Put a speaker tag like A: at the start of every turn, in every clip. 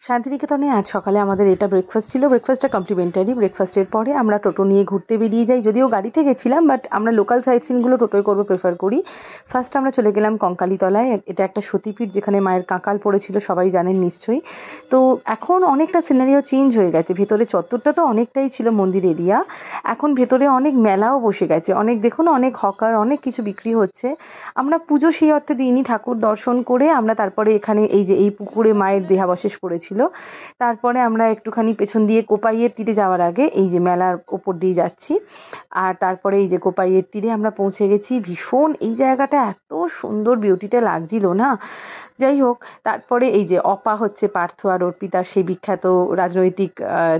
A: শান্তিনিকেতনে আজ সকালে আমাদের এটা ব্রেকফাস্ট ছিল। ব্রেকফাস্টটা কমপ্লিমেন্টারি। ব্রেকফাস্টের পরে আমরা টোটো নিয়ে ঘুরতে বেরিয়ে যাই। যদিও গাড়িতে গেছিলাম, বাট আমরা লোকাল সাইট সিনগুলো টোটোয় করবো প্রেফার করি। ফার্স্ট আমরা চলে গেলাম কঙ্কালীতলায়। এটা একটা সতীপীঠ, যেখানে মায়ের কাঁকাল পড়েছিল, সবাই জানেন নিশ্চয়ই। তো এখন অনেকটা সিনারিও চেঞ্জ হয়ে গেছে। ভেতরে চত্বরটা তো অনেকটাই ছিল মন্দির এরিয়া, এখন ভেতরে অনেক মেলাও বসে গেছে। অনেক দেখুন, অনেক হকার, অনেক কিছু বিক্রি হচ্ছে। আমরা পুজো সেই অর্থে দিইনি, ঠাকুর দর্শন করে আমরা তারপরে এখানে এই যে এই পুকুরে মায়ের দেহাবশেষ পড়েছিল, তারপরে আমরা একটুখানি পেছন দিয়ে কোপাইয়ের তীরে যাওয়ার আগে এই যে মেলার ওপর দিয়ে যাচ্ছি। আর তারপরে এই যে কোপাইয়ের তীরে আমরা পৌঁছে গেছি। ভীষণ এই জায়গাটা এত সুন্দর, বিউটিটা লাগছিল না। যাই হোক, তারপরে এই যে অপা হচ্ছে পার্থ আর অর্পিতার সেই বিখ্যাত রাজনৈতিক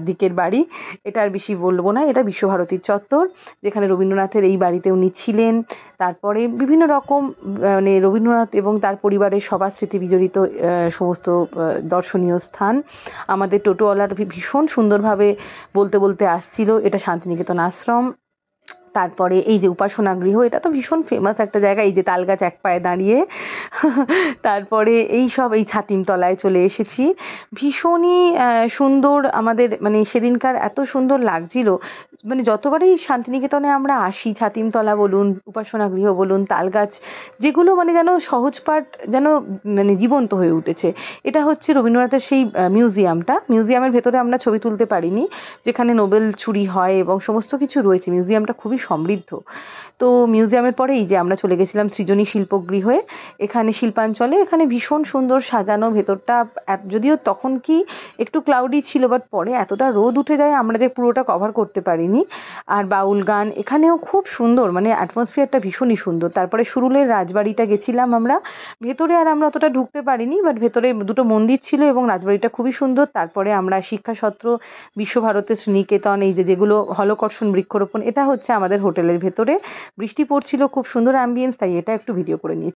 A: দিকের বাড়ি। এটা আর বেশি বলবো না, এটা বিশ্বভারতীর চত্বর, যেখানে রবীন্দ্রনাথের এই বাড়িতে উনি ছিলেন। তারপরে বিভিন্ন রকম মানে রবীন্দ্রনাথ এবং তার পরিবারের সবার স্মৃতি বিজড়িত সমস্ত দর্শনীয় স্থান। আমাদের টোটোওয়ালার ভীষণ সুন্দরভাবে বলতে বলতে আসছিল এটা শান্তিনিকেতন আশ্রম। তারপরে এই যে উপাসনা গৃহ, এটা তো ভীষণ ফেমাস একটা জায়গা, এই যে তালগাছ এক পায়ে দাঁড়িয়ে। তারপরে এই সব এই ছাতিমতলায় চলে এসেছি। ভীষণই সুন্দর আমাদের, মানে সেদিনকার এত সুন্দর লাগছিল। মানে যতবারই শান্তিনিকেতনে আমরা আসি, ছাতিমতলা বলুন, উপাসনা গৃহ বলুন, তালগাছ, যেগুলো মানে যেন সহজ পাঠ যেন মানে জীবন্ত হয়ে উঠেছে। এটা হচ্ছে রবীন্দ্রনাথের সেই মিউজিয়ামটা। মিউজিয়ামের ভেতরে আমরা ছবি তুলতে পারিনি, যেখানে নোবেল চুরি হয় এবং সমস্ত কিছু রয়েছে। মিউজিয়ামটা খুবই সমৃদ্ধ। তো মিউজিয়ামের পরে এই যে আমরা চলে গেছিলাম সৃজনী শিল্পগৃহে, এখানে শিল্পাঞ্চলে। এখানে ভীষণ সুন্দর সাজানো ভেতরটা। যদিও তখন কি একটু ক্লাউডি ছিল, বাট পরে এতটা রোদ উঠে যায় আমরা যে পুরোটা কভার করতে পারিনি। আর বাউল গান এখানেও খুব সুন্দর, মানে অ্যাটমসফিয়ারটা ভীষণই সুন্দর। তারপরে সুরুলের রাজবাড়িটা গেছিলাম আমরা। ভেতরে আর আমরা অতটা ঢুকতে পারিনি, বাট ভেতরে দুটো মন্দির ছিল এবং রাজবাড়িটা খুবই সুন্দর। তারপরে আমরা শিক্ষাসত্র, বিশ্বভারতের শ্রীনিকেতন, এই যে যেগুলো হলকর্ষণ বৃক্ষরোপণ, এটা হচ্ছে আমাদের হোটেলের ভেতরে। বৃষ্টি পড়ছিল, খুব সুন্দর অ্যাম্বিয়েন্স, তাই এটা একটু ভিডিও করে নিয়েছি।